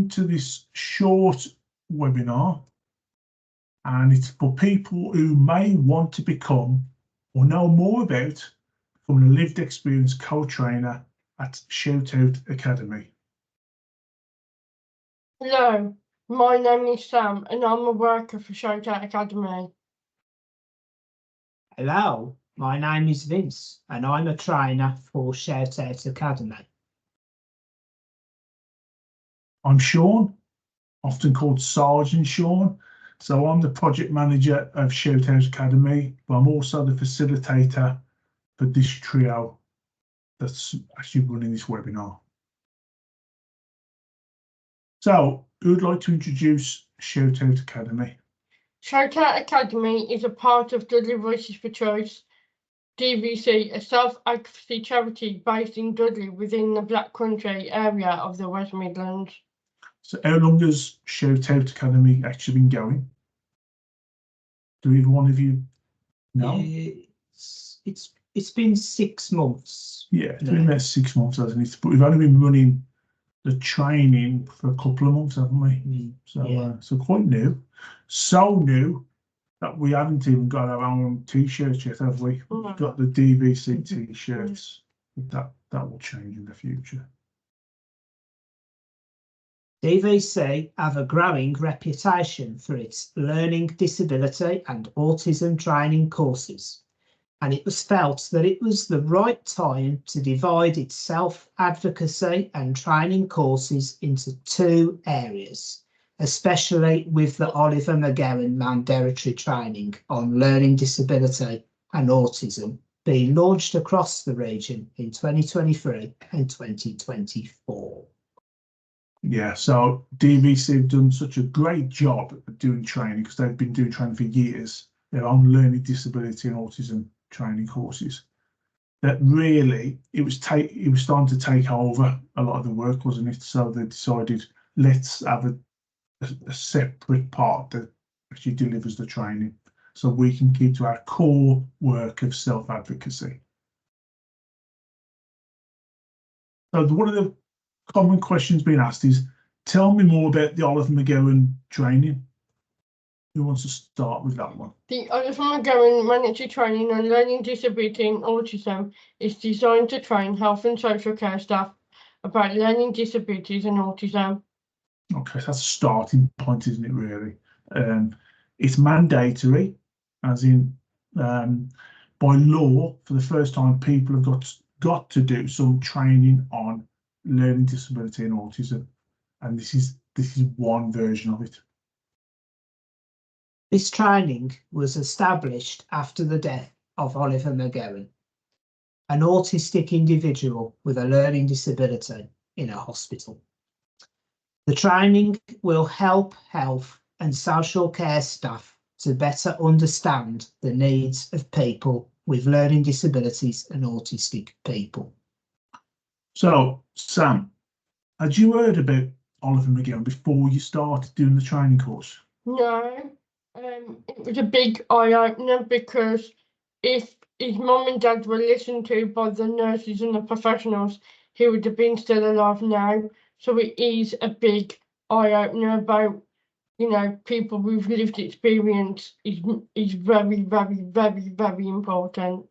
welcome to this short webinar, and it's for people who may want to become or know more about becoming a lived experience co-trainer at Shoutout Academy. Hello, my name is Sam and I'm a worker for Shoutout Academy. Hello, my name is Vince and I'm a trainer for Shoutout Academy. I'm Sean, often called Sergeant Sean. So I'm the project manager of Shoutout Academy, but I'm also the facilitator for this trio that's actually running this webinar. So who would like to introduce Shoutout Academy? Shoutout Academy is a part of Dudley Voices for Choice, DVC, a self-advocacy charity based in Dudley within the Black Country area of the West Midlands. So how long has Shoutout Academy actually been going? Do either one of you know? It's been 6 months. Yeah, it's been about 6 months, hasn't it? But we've only been running the training for a couple of months, haven't we? So, yeah. So quite new. So new that we haven't even got our own T-shirts yet, have we? We've got the DVC T-shirts. That will change in the future. DVC have a growing reputation for its learning disability and autism training courses, and it was felt that it was the right time to divide its self-advocacy and training courses into 2 areas, especially with the Oliver McGowan Mandatory training on learning disability and autism being launched across the region in 2023 and 2024. Yeah, so DVC have done such a great job at doing training because they've been doing training for years. Their own learning disability and autism training courses. That really it was starting to take over a lot of the work, wasn't it? So they decided let's have a separate part that actually delivers the training, so we can keep to our core work of self-advocacy. So one of the common questions being asked is, tell me more about the Oliver McGowan training. Who wants to start with that one? The Oliver McGowan Mandatory Training on Learning Disability and Autism is designed to train health and social care staff about learning disabilities and autism. Okay, so that's a starting point, isn't it, really? It's mandatory, as in by law, for the first time, people have got to do some training on learning disability and autism, and this is one version of it. This training was established after the death of Oliver McGowan, an autistic individual with a learning disability in a hospital. The training will help health and social care staff to better understand the needs of people with learning disabilities and autistic people. So, Sam, had you heard about Oliver McGowan before you started doing the training course? No, it was a big eye-opener because if his mum and dad were listened to by the nurses and the professionals, he would have been still alive now. So it is a big eye-opener about, you know, people with lived experience is very, very, very, very important.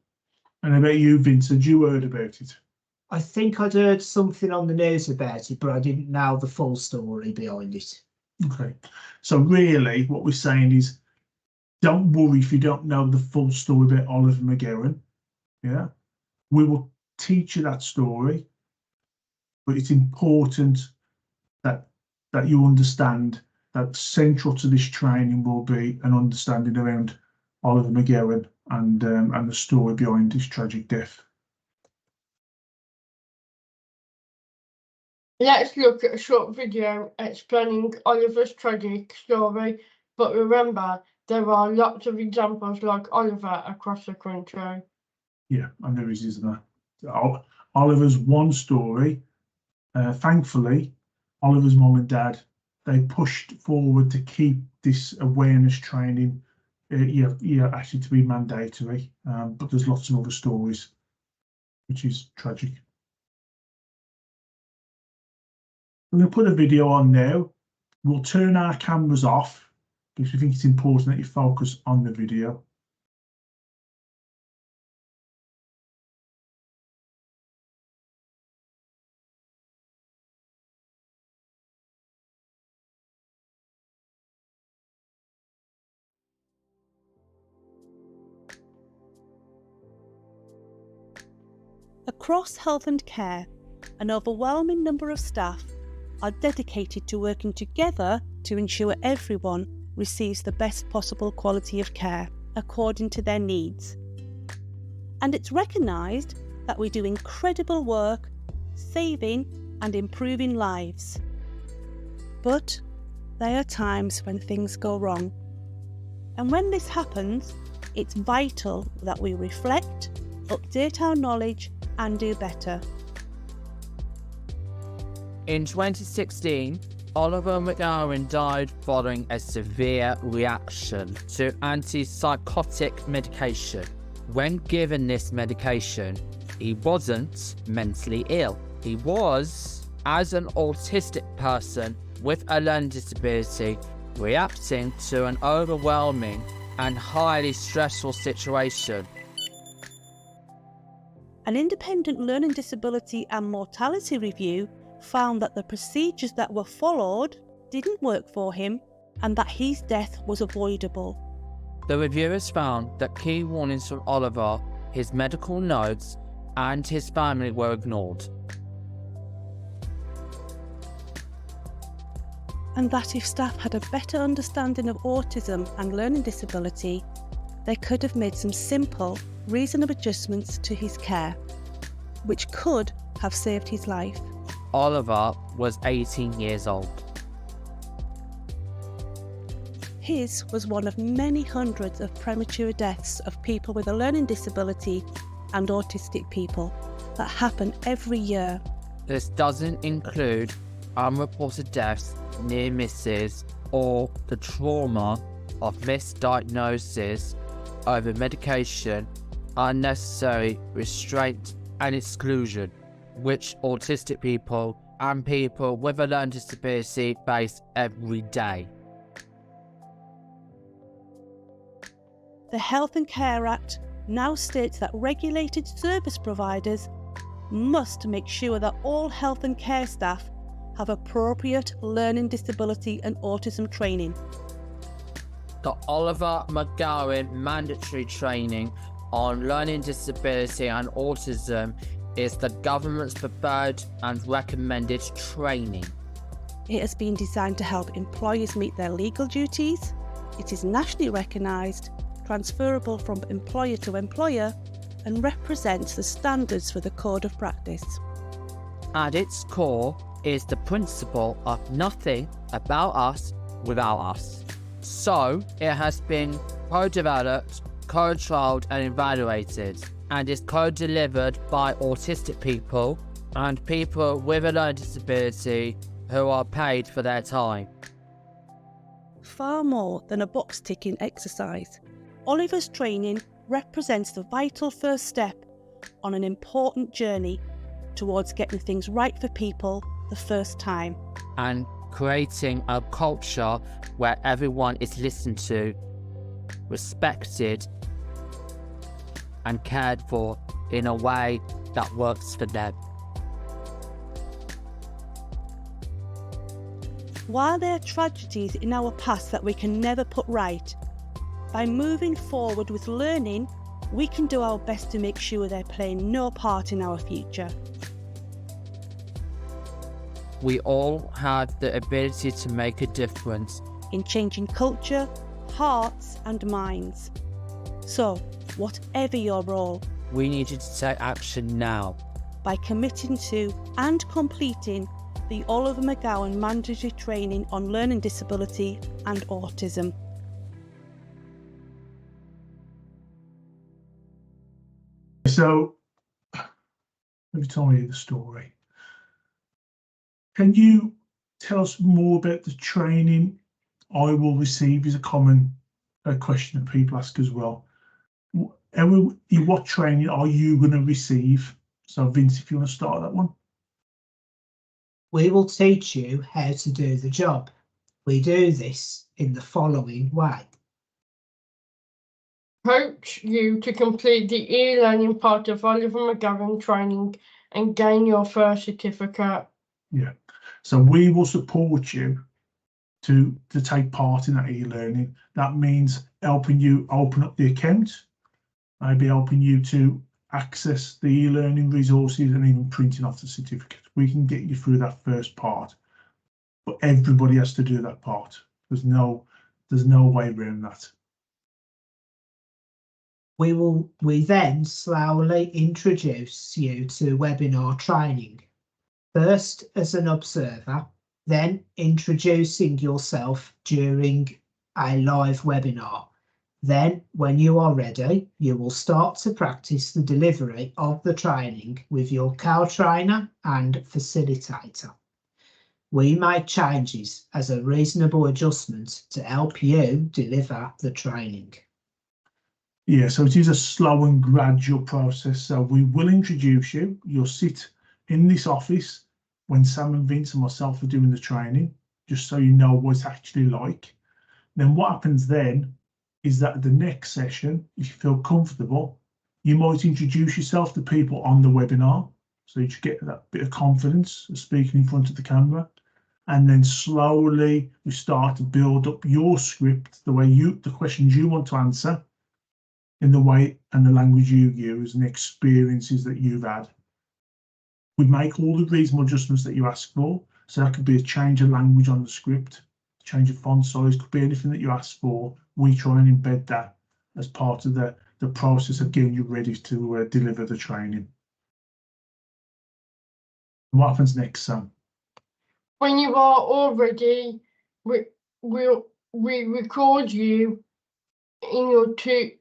And about you, Vince, had you heard about it? I think I'd heard something on the news about it, but I didn't know the full story behind it. Okay, so really what we're saying is, don't worry if you don't know the full story about Oliver McGowan. Yeah, we will teach you that story, but it's important that you understand that central to this training will be an understanding around Oliver McGowan and the story behind his tragic death. Let's look at a short video explaining Oliver's tragic story, but remember, there are lots of examples like Oliver across the country. Yeah, and there is, isn't there? Oliver's one story. Thankfully, Oliver's mum and dad, they pushed forward to keep this awareness training actually to be mandatory, but there's lots of other stories, which is tragic. We're going to put a video on now. We'll turn our cameras off because we think it's important that you focus on the video. Across health and care, an overwhelming number of staff are dedicated to working together to ensure everyone receives the best possible quality of care according to their needs. And it's recognised that we do incredible work saving and improving lives. But there are times when things go wrong. And when this happens, it's vital that we reflect, update our knowledge and do better. In 2016, Oliver McGowan died following a severe reaction to antipsychotic medication. When given this medication, he wasn't mentally ill. He was, as an autistic person with a learning disability, reacting to an overwhelming and highly stressful situation. An independent learning disability and mortality review found that the procedures that were followed didn't work for him and that his death was avoidable. The reviewers found that key warnings from Oliver, his medical notes, and his family were ignored. And that if staff had a better understanding of autism and learning disability, they could have made some simple, reasonable adjustments to his care, which could have saved his life. Oliver was 18 years old. His was one of many hundreds of premature deaths of people with a learning disability and autistic people that happen every year. This doesn't include unreported deaths, near misses, or the trauma of misdiagnosis over medication, unnecessary restraint and exclusion, which autistic people and people with a learning disability face every day. The Health and Care Act now states that regulated service providers must make sure that all health and care staff have appropriate learning disability and autism training. The Oliver McGowan Mandatory Training on Learning Disability and Autism is the government's preferred and recommended training. It has been designed to help employers meet their legal duties. It is nationally recognised, transferable from employer to employer, and represents the standards for the code of practice. At its core is the principle of nothing about us without us. So it has been co-developed, co-trialed and evaluated, and is co-delivered by autistic people and people with a learning disability who are paid for their time. Far more than a box-ticking exercise, Oliver's training represents the vital first step on an important journey towards getting things right for people the first time. And creating a culture where everyone is listened to, respected, and cared for in a way that works for them. While there are tragedies in our past that we can never put right, by moving forward with learning, we can do our best to make sure they're playing no part in our future. We all have the ability to make a difference in changing culture, hearts and minds. So, whatever your role, we need you to take action now by committing to and completing the Oliver McGowan Mandatory Training on Learning Disability and Autism. So, every time I hear the story, can you tell us more about the training I will receive? Is a common question that people ask as well. What training are you going to receive? So, Vince, if you want to start that one. We will teach you how to do the job. We do this in the following way. Coach you to complete the e-learning part of Oliver McGowan training and gain your first certificate. Yeah. So we will support you to take part in that e-learning. That means helping you open up the account, maybe helping you to access the e-learning resources and even printing off the certificate. We can get you through that first part, but everybody has to do that part. There's no way around that. We then slowly introduce you to webinar training. First as an observer, then introducing yourself during a live webinar. Then, when you are ready, you will start to practice the delivery of the training with your co-trainer and facilitator. We make changes as a reasonable adjustment to help you deliver the training. Yeah, so it is a slow and gradual process. So we will introduce you. You'll sit in this office when Sam and Vince and myself are doing the training, just so you know what it's actually like. Then what happens then is that the next session, if you feel comfortable, you might introduce yourself to people on the webinar, so you get that bit of confidence of speaking in front of the camera. And then slowly we start to build up your script, the questions you want to answer, in the way and the language you use and the experiences that you've had. We make all the reasonable adjustments that you ask for. So that could be a change of language on the script, change of font size, could be anything that you ask for. We try and embed that as part of the process of getting you ready to deliver the training. What happens next, Sam? When you are all ready, we record you in your group,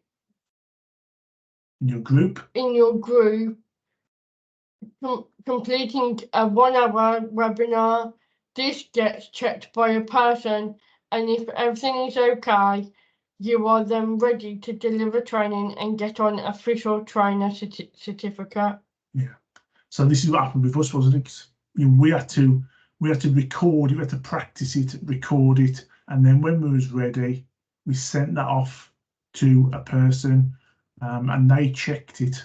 completing a 1 hour webinar. This gets checked by a person, and if everything is okay, you are then ready to deliver training and get on official trainer certificate. Yeah. So this is what happened with us, wasn't it? We had to record it, we had to practice it, record it, and then when we was ready, we sent that off to a person, and they checked it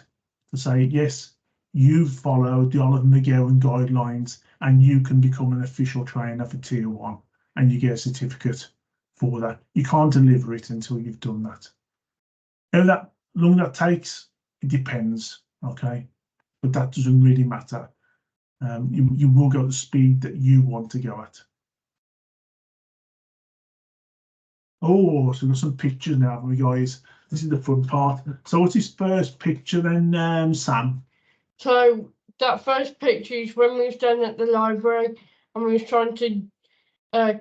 to say, yes, you've followed the Oliver McGowan guidelines and you can become an official trainer for Tier 1 and you get a certificate for that. You can't deliver it until you've done that. How long that takes, it depends, okay? But that doesn't really matter. You will go at the speed that you want to go at. Oh, so we've got some pictures now, haven't we, guys? This is the fun part. So what's his first picture then, Sam? So that first picture is when we was down at the library and we was trying to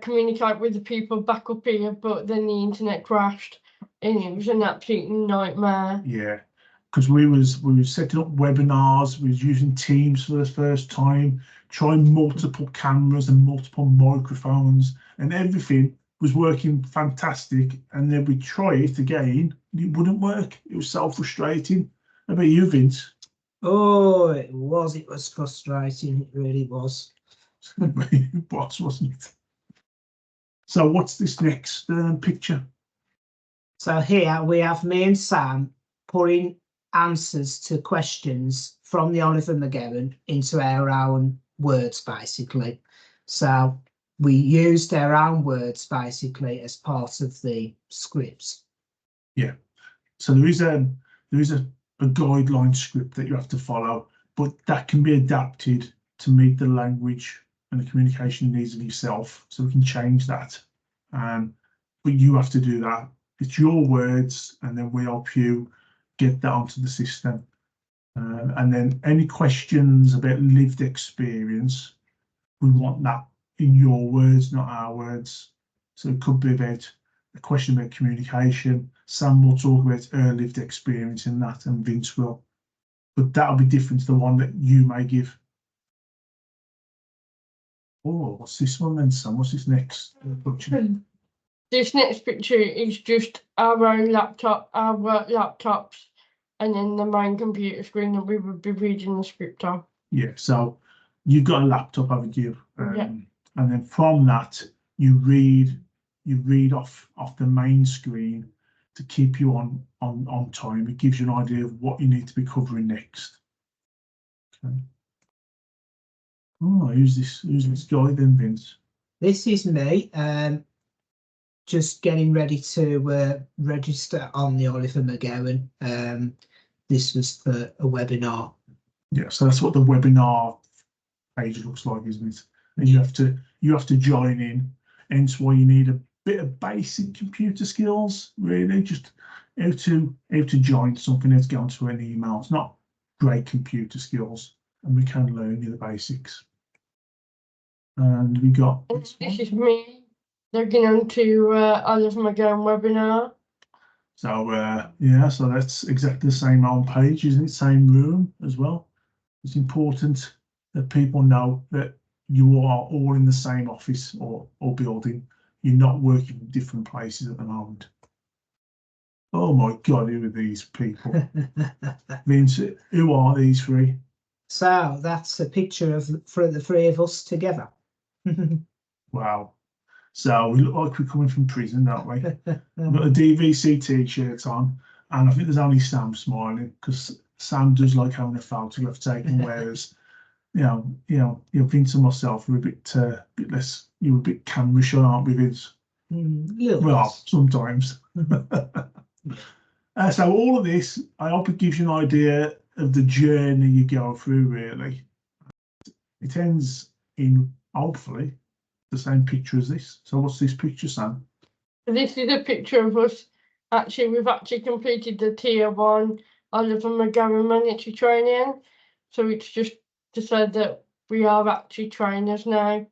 communicate with the people back up here, but then the internet crashed and it was an absolute nightmare. Yeah, because we was setting up webinars, we was using Teams for the first time, trying multiple cameras and multiple microphones, and everything was working fantastic. And then we try it again, it wouldn't work. It was so frustrating. How about you, Vince? Oh, it was frustrating. It really was. It was, wasn't it? So what's this next picture? So here we have me and Sam putting answers to questions from the Oliver McGowan into our own words, basically. So we used our own words basically as part of the scripts. Yeah. So there is a guideline script that you have to follow, but that can be adapted to meet the language and the communication needs of yourself. So we can change that. But you have to do that. It's your words, and then we help you get that onto the system. And then any questions about lived experience, we want that in your words, not our words. So it could be about a question about communication. Sam will talk about her lived experience in that, and Vince will. But that'll be different to the one that you may give. Oh, what's this one then, Sam? What's this next picture? This next picture is just our own laptop, our work laptops, and then the main computer screen that we would be reading the script on. Yeah, so you've got a laptop, haven't you? Yeah. And then from that, you read off the main screen to keep you on time. It gives you an idea of what you need to be covering next. Okay. Oh, who's this guy then, Vince? This is me. Just getting ready to register on the Oliver McGowan. This was for a webinar. Yeah, so that's what the webinar page looks like, isn't it? And you have to join in. Hence why you need a bit of basic computer skills, really, just how to join something, how to get onto an email. It's not great computer skills, and we can learn you the basics. And we got This is me logging on to Oliver McGowan webinar. So yeah, so that's exactly the same home page, isn't it? Same room as well. It's important that people know that you are all in the same office or building. You're not working in different places at the moment. Oh my God, who are these people? Vince, who are these three? So that's a picture of the three of us together. Wow. So we look like we're coming from prison, don't we? We've got a DVC t-shirt on, and I think there's only Sam smiling because Sam does like having a photograph taken. Whereas, you know, Vince and myself were a bit less. You were a bit camera shy, aren't we, Vince? Well, sometimes. So all of this, I hope it gives you an idea of the journey you go through. Really, it ends in hopefully the same picture as this. So what's this picture, Sam? This is a picture of us. We've actually completed the Tier 1 Oliver McGowan Mandatory training. So it's just to say that we are actually trainers now.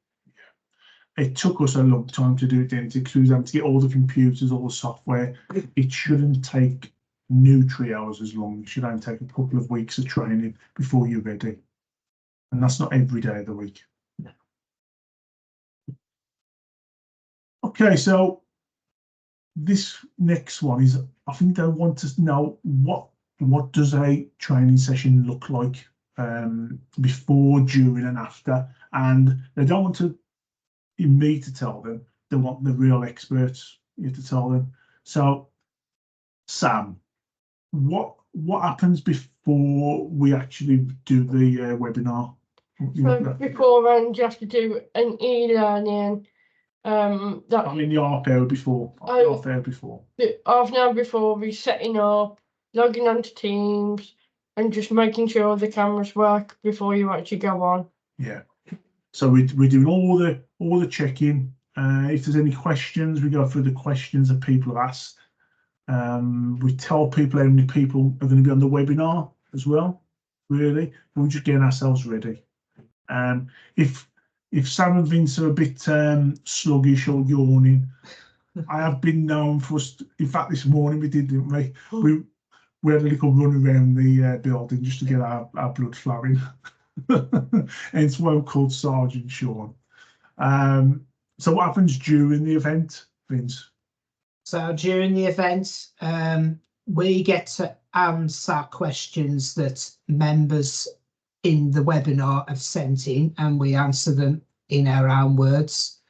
It took us a long time to do it, didn't it? Because we was having to get all the computers, all the software. It shouldn't take new 3 hours as long. It should only take a couple of weeks of training before you're ready. And that's not every day of the week. Okay, so this next one is, I think they want to know what does a training session look like before, during and after, and they don't want me to tell them, they want the real experts to tell them. So Sam, what happens before we actually do the webinar? So beforehand you have to do an e-learning. I mean the half hour before. Half hour before. Half an hour before we're setting up, logging onto Teams, and just making sure the cameras work before you actually go on. Yeah. So we're doing all the checking. If there's any questions, we go through the questions that people have asked. We tell people how many people are going to be on the webinar as well. Really, we're just getting ourselves ready. If Sam and Vince are a bit sluggish or yawning, I have been known for us. In fact, this morning we did, didn't we? We had a little run around the building just to get our blood flowing. Hence why we're called Sergeant Sean. So what happens during the event, Vince? So during the event, we get to answer questions that members in the webinar have sent in, and we answer them in our own words.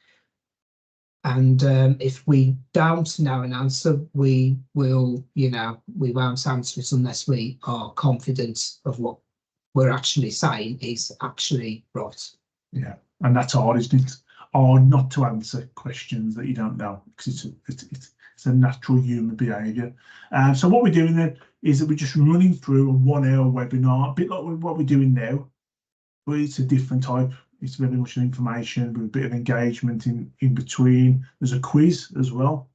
And if we don't know an answer, we will, we won't answer it unless we are confident of what we're actually saying is actually right. Yeah, and that's hard, isn't it? Hard not to answer questions that you don't know, because it's a natural human behaviour. So what we're doing then is that we're just running through a 1 hour webinar, a bit like what we're doing now, but it's a different type. It's very much an information with a bit of engagement in between. There's a quiz as well.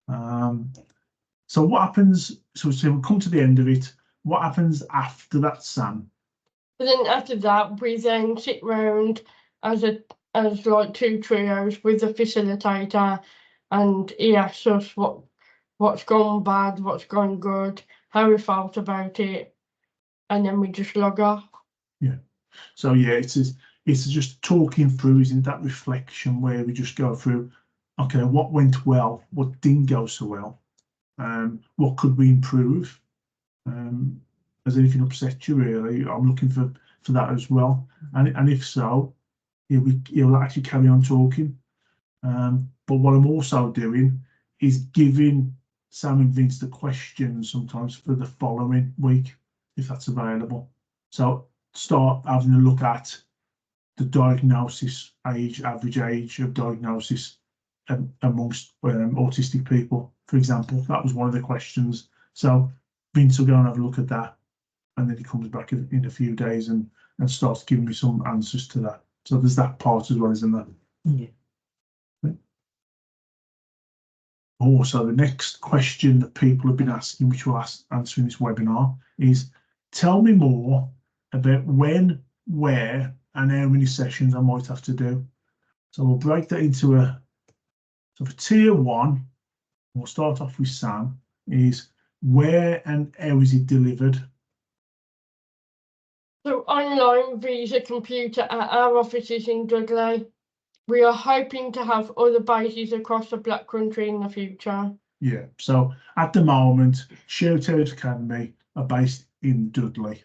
So what happens? So we'll come to the end of it. What happens after that, Sam? But then after that, we then sit round as like 2 trios with the facilitator, and he asks us what's gone bad, what's gone good, how we felt about it, and then we just log off. Yeah. So yeah, it's just talking through, isn't that reflection where we just go through, okay, what went well, what didn't go so well, what could we improve? Has anything upset you really? I'm looking for for that as well. And if so, he'll actually carry on talking. But what I'm also doing is giving Sam and Vince the questions sometimes for the following week, if that's available. So start having a look at the diagnosis age, average age of diagnosis amongst autistic people, for example. That was one of the questions. So Vince will go and have a look at that, and then he comes back in a few days and starts giving me some answers to that. So there's that part as well, isn't there? Yeah. Also, the next question that people have been asking, which we'll answer in this webinar, is tell me more about when, where, and how many sessions I might have to do. So we'll break that into so for tier 1, we'll start off with Sam, is where and how is it delivered? So online via computer at our offices in Dudley. We are hoping to have other bases across the Black Country in the future. Yeah, so at the moment, Shoutout Academy are based in Dudley,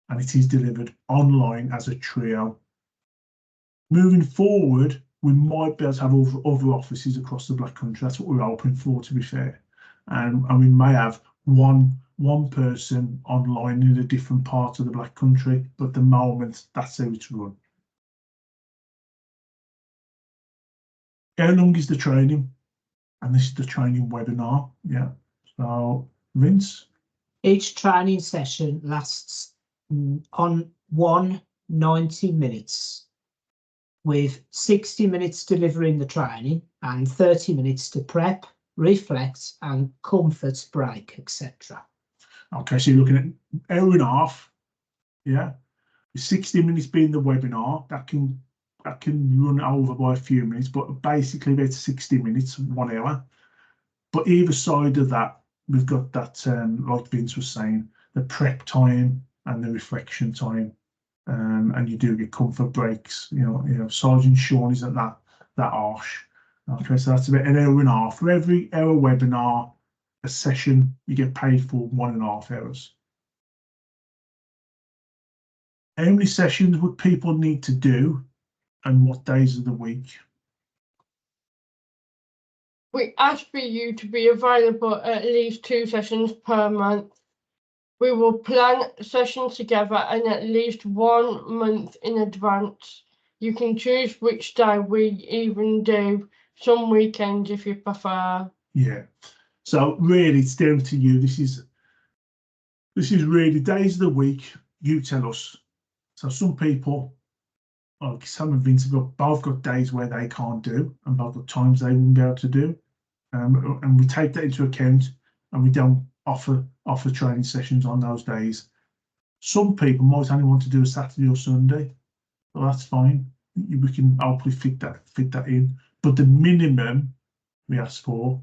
and it is delivered online as a trio. Moving forward, we might be able to have other offices across the Black Country. That's what we're hoping for, to be fair. And we may have one person online in a different part of the Black Country, but at the moment, that's how it's run. How long is the training? And this is the training webinar. Yeah. So, Vince? Each training session lasts on 90 minutes, with 60 minutes delivering the training and 30 minutes to prep, reflect, and comfort break, etc. Okay, so you're looking at an hour and a half. Yeah. 60 minutes being the webinar, that can run over by a few minutes, but basically about 60 minutes, 1 hour. But either side of that, we've got that, like Vince was saying, the prep time and the reflection time, and you do get comfort breaks. You know, Sergeant Sean isn't that harsh. Okay, so that's about an hour and a half. For every hour webinar, a session, you get paid for 1.5 hours. How many sessions would people need to do, and what days of the week? We ask for you to be available at least 2 sessions per month. We will plan sessions together and at least 1 month in advance. You can choose which day. We even do some weekends if you prefer. Yeah. So really, it's down to you. This is really days of the week. You tell us. So some people, like Sam and Vince, have both got days where they can't do, and both got times they wouldn't be able to do. And we take that into account, and we don't offer training sessions on those days. Some people might only want to do a Saturday or Sunday, well, that's fine. We can hopefully fit that in. But the minimum we ask for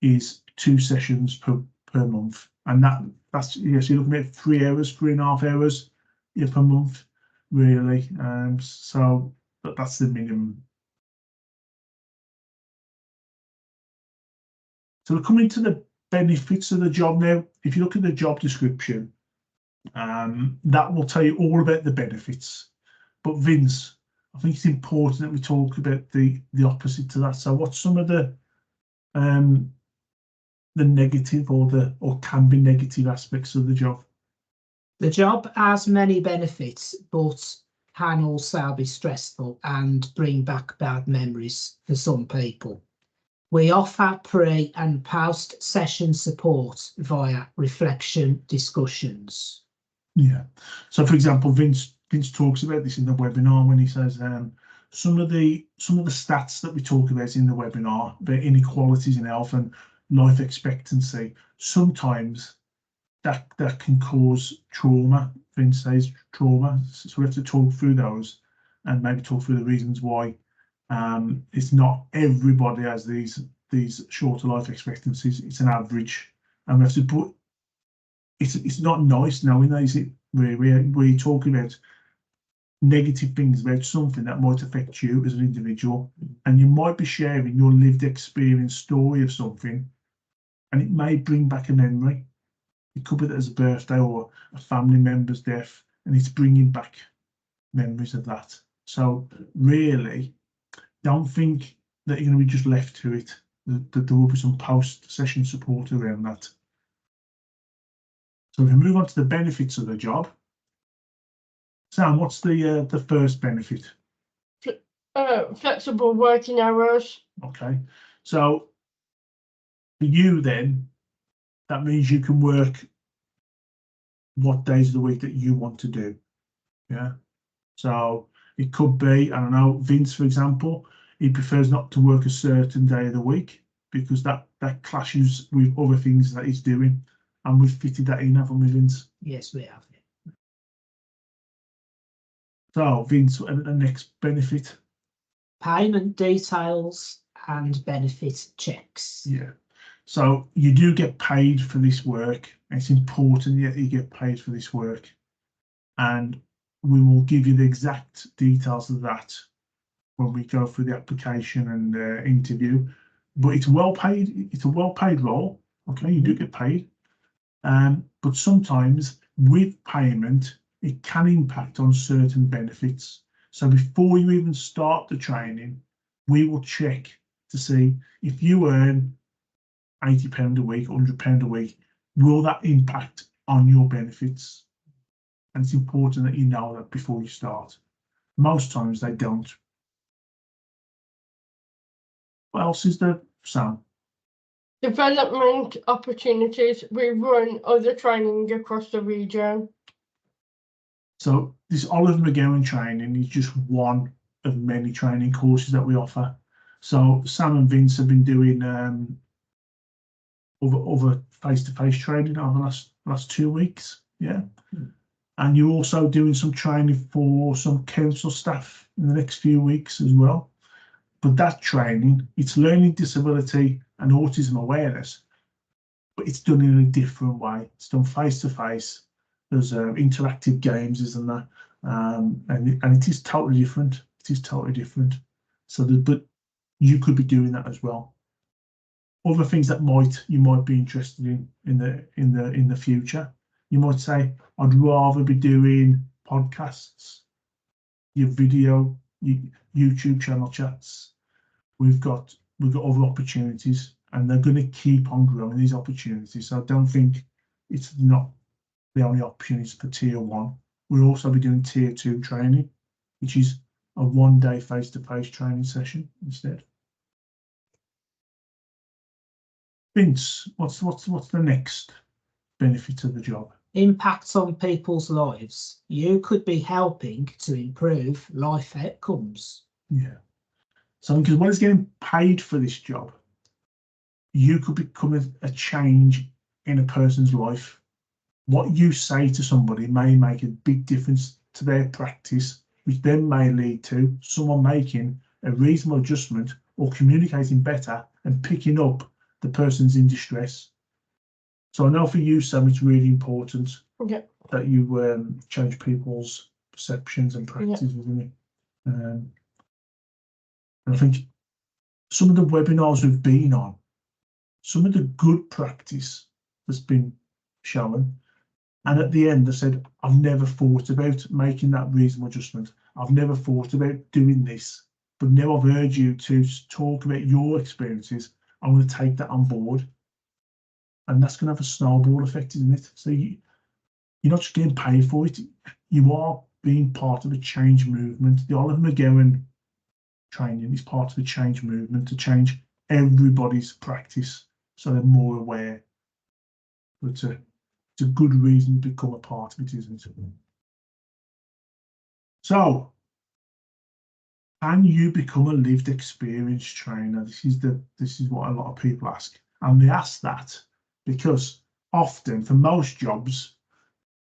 is 2 sessions per month, and that's yes, you're looking at 3 hours, 3.5 hours per month, really. So that's the minimum. So we're coming to the benefits of the job now. If you look at the job description, that will tell you all about the benefits. But Vince, I think it's important that we talk about the opposite to that. So what's some of the negative or can be negative aspects of the job? The job has many benefits, but can also be stressful and bring back bad memories for some people. We offer pre and post session support via reflection discussions. Yeah. So, for example, Vince talks about this in the webinar when he says some of the stats that we talk about in the webinar about inequalities in health and life expectancy. Sometimes that can cause trauma. Vince says trauma. So we have to talk through those and maybe talk through the reasons why. It's not everybody has these shorter life expectancies. It's an average, and we have to put. It's not nice knowing that, is it? We're talking about negative things about something that might affect you as an individual, and you might be sharing your lived experience story of something, and it may bring back a memory. It could be that as a birthday or a family member's death, and it's bringing back memories of that. So really, don't think that you're going to be just left to it. That there will be some post-session support around that. So if we move on to the benefits of the job, Sam, what's the first benefit? Flexible working hours. Okay, so for you then, that means you can work what days of the week that you want to do. Yeah, so it could be, I don't know, Vince, for example, he prefers not to work a certain day of the week because that clashes with other things that he's doing, and we've fitted that in, haven't we, Vince? Yes, we have. So Vince, the next benefit. Payment details and benefit checks. Yeah, so you do get paid for this work. It's important that you get paid for this work, and we will give you the exact details of that when we go through the application and interview. But it's well paid. It's a well paid role. Okay, you do get paid, but sometimes with payment, it can impact on certain benefits. So before you even start the training, we will check to see if you earn £80 a week, £100 a week, will that impact on your benefits? And it's important that you know that before you start. Most times they don't. What else is there, Sam? Development opportunities. We run other training across the region. So this Oliver McGowan training is just one of many training courses that we offer. So Sam and Vince have been doing other face-to-face training over the last 2 weeks. Yeah. And you're also doing some training for some council staff in the next few weeks as well. But that training, it's learning disability and autism awareness, but it's done in a different way. It's done face-to-face. There's interactive games, isn't there? And it is totally different. It is totally different. So, but you could be doing that as well. Other things that you might be interested in the future. You might say, I'd rather be doing podcasts, your video, YouTube channel chats. We've got other opportunities, and they're going to keep on growing these opportunities. So I don't think it's not the only opportunities for Tier 1. We'll also be doing Tier 2 training, which is a one-day face-to-face training session instead. Vince, what's the next benefit of the job? Impact on people's lives. You could be helping to improve life outcomes. Yeah. So because when it's getting paid for this job, you could become a change in a person's life. What you say to somebody may make a big difference to their practice, which then may lead to someone making a reasonable adjustment or communicating better and picking up the person's in distress. So I know for you, Sam, it's really important that you change people's perceptions and practices, isn't it? And I think some of the webinars we've been on, some of the good practice that's been shown, and at the end, I said, I've never thought about making that reasonable adjustment. I've never thought about doing this, but now I've heard you to talk about your experiences. I'm going to take that on board. And that's going to have a snowball effect, isn't it? So you're not just getting paid for it. You are being part of a change movement. The Oliver McGowan training is part of a change movement to change everybody's practice so they're more aware. But it's a good reason to become a part of it, isn't it? So, can you become a lived experience trainer? This is what a lot of people ask, and they ask that because often, for most jobs,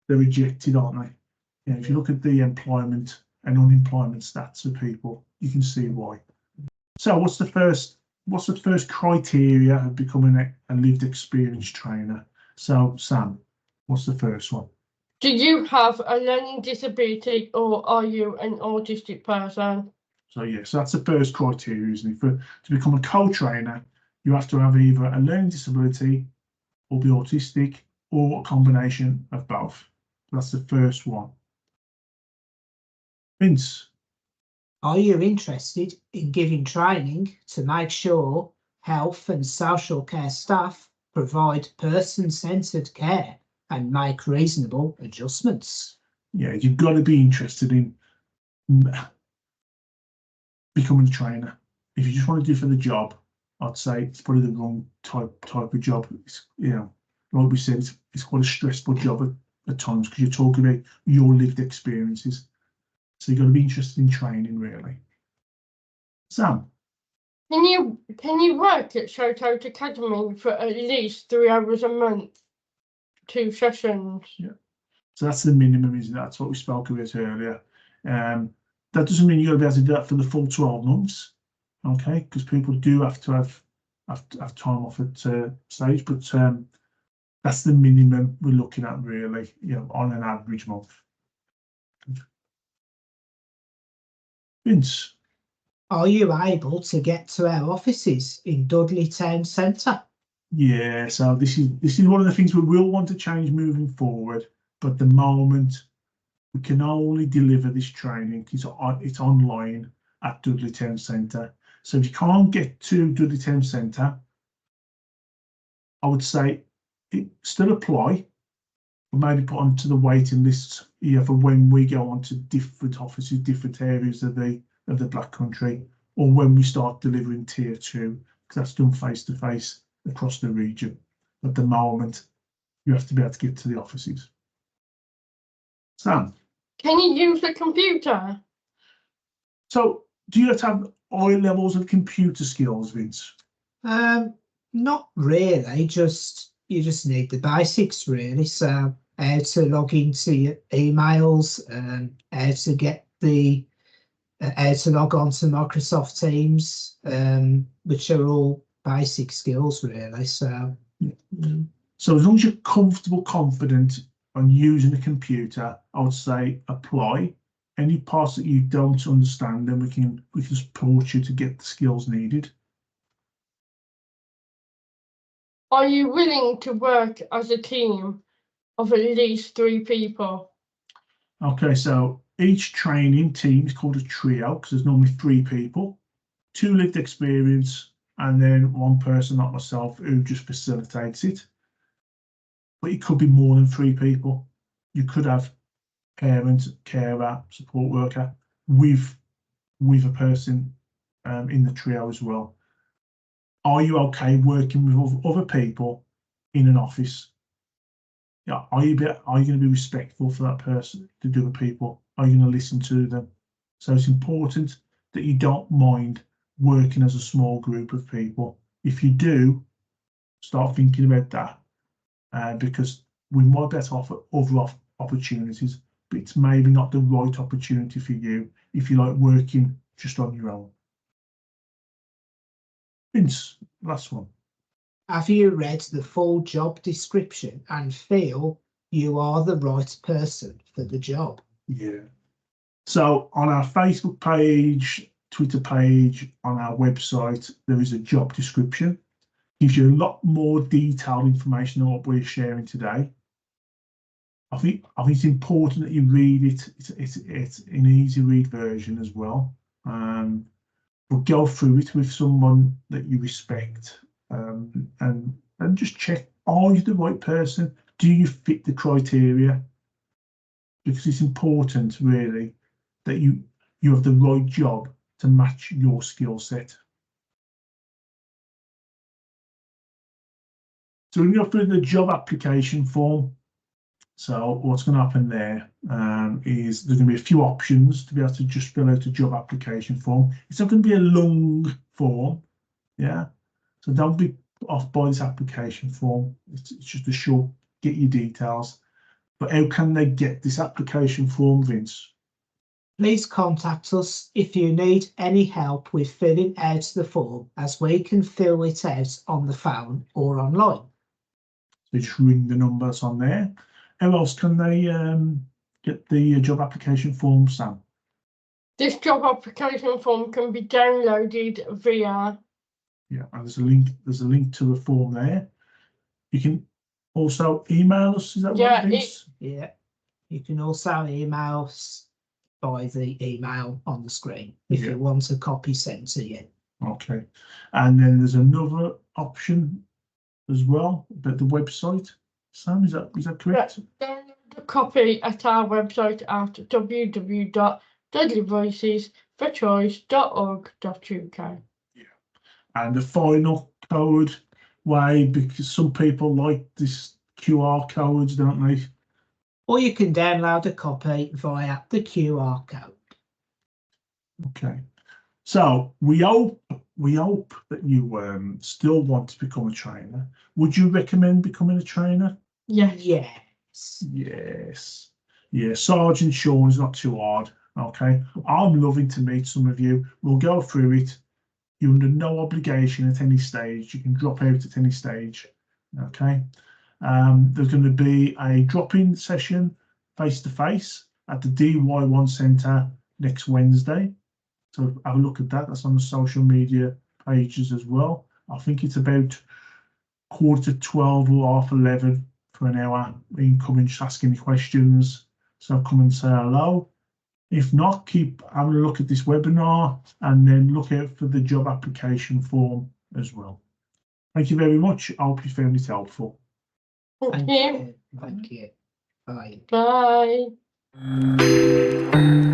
they're rejected, aren't they? You know, if you look at the employment and unemployment stats of people, you can see why. So, what's the first criteria of becoming a lived experience trainer? So, Sam, what's the first one? Do you have a learning disability, or are you an autistic person? So yes, that's the first criteria, isn't it? To become a co-trainer, you have to have either a learning disability or be autistic or a combination of both. That's the first one. Vince? Are you interested in giving training to make sure health and social care staff provide person-centred care and make reasonable adjustments? Yeah, you've got to be interested in becoming a trainer. If you just want to do it for the job, I'd say it's probably the wrong type of job. It's, you know, like we said, it's quite a stressful job at times because you're talking about your lived experiences. So you've got to be interested in training, really. Sam? Can you work at Showtown Academy for at least 3 hours a month? 2 sessions. Yeah. So that's the minimum, isn't it? That's what we spoke about earlier. That doesn't mean you're going to be able to do that for the full 12 months, okay? Because people do have to have time off at stage, but that's the minimum we're looking at, really, you know, on an average month. Vince? Are you able to get to our offices in Dudley Town Centre? Yeah, so this is one of the things we will want to change moving forward, but at the moment we can only deliver this training because it's online at Dudley Town Centre. So if you can't get to Dudley Town Centre, I would say still apply, but maybe put onto the waiting list here for when we go on to different offices, different areas of the Black Country, or when we start delivering Tier 2, because that's done face to face across the region. At the moment, you have to be able to get to the offices. Sam? Can you use a computer? So, do you have to have high levels of computer skills, Vince? Not really, you just need the basics, really. So how to log into your emails, how to get how to log on to Microsoft Teams, which are all basic skills, really. So, So as long as you're comfortable, confident on using a computer, I would say apply. Any parts that you don't understand, then we can support you to get the skills needed. Are you willing to work as a team of at least 3 people? Okay, so each training team is called a trio because there's normally 3 people, 2 lived experience, and then 1 person like myself who just facilitates it. But it could be more than 3 people. You could have parent, carer, support worker with a person in the trio as well. Are you okay working with other people in an office? Yeah, are you going to be respectful for that person, to the other people? Are you going to listen to them? So it's important that you don't mind working as a small group of people. If you do, start thinking about that, because we might better offer other opportunities, but it's maybe not the right opportunity for you if you like working just on your own. Vince, last one. have you read the full job description and feel you are the right person for the job? Yeah. So on our Facebook page, Twitter page, on our website, there is a job description. Gives you a lot more detailed information than what we're sharing today. I think it's important that you read it. It's an easy read version as well. But go through it with someone that you respect, and just check, are you the right person? Do you fit the criteria? Because it's important, really, that you have the right job to match your skill set. So when you go through the job application form, so what's going to happen there is there's going to be a few options to be able to just fill out a job application form. It's not going to be a long form, yeah. So don't be put off by this application form. It's just a short, get your details. But how can they get this application form, Vince? Please contact us if you need any help with filling out the form, as we can fill it out on the phone or online. So just ring the numbers on there. How else can they get the job application form, Sam? This job application form can be downloaded via... Yeah, and there's a link to the form there. You can also email us, is that right, Vince? Yeah, you can also email us by the email on the screen if Yeah. you want a copy sent to you. Okay. And then there's another option as well about the website. Sam, is that correct? Download a copy at our website at www.deadlyvoicesforchoice.org.uk. And the final code way, because some people like this QR codes, don't they? Or you can download a copy via the QR code. Okay. So we hope that you still want to become a trainer. Would you recommend becoming a trainer? Yes. Yes. Yes. Yeah, Sergeant Sean's not too hard. Okay. I'm loving to meet some of you. We'll go through it. You're under no obligation at any stage. You can drop out at any stage. Okay. There's going to be a drop-in session face-to-face at the DY1 Centre next Wednesday. So have a look at that. That's on the social media pages as well. I think it's about 11:45 or 11:30 for an hour. You can come and just ask any questions. So come and say hello. If not, keep having a look at this webinar and then look out for the job application form as well. Thank you very much. I hope you found it helpful. Thank you. Thank you. Bye. Bye.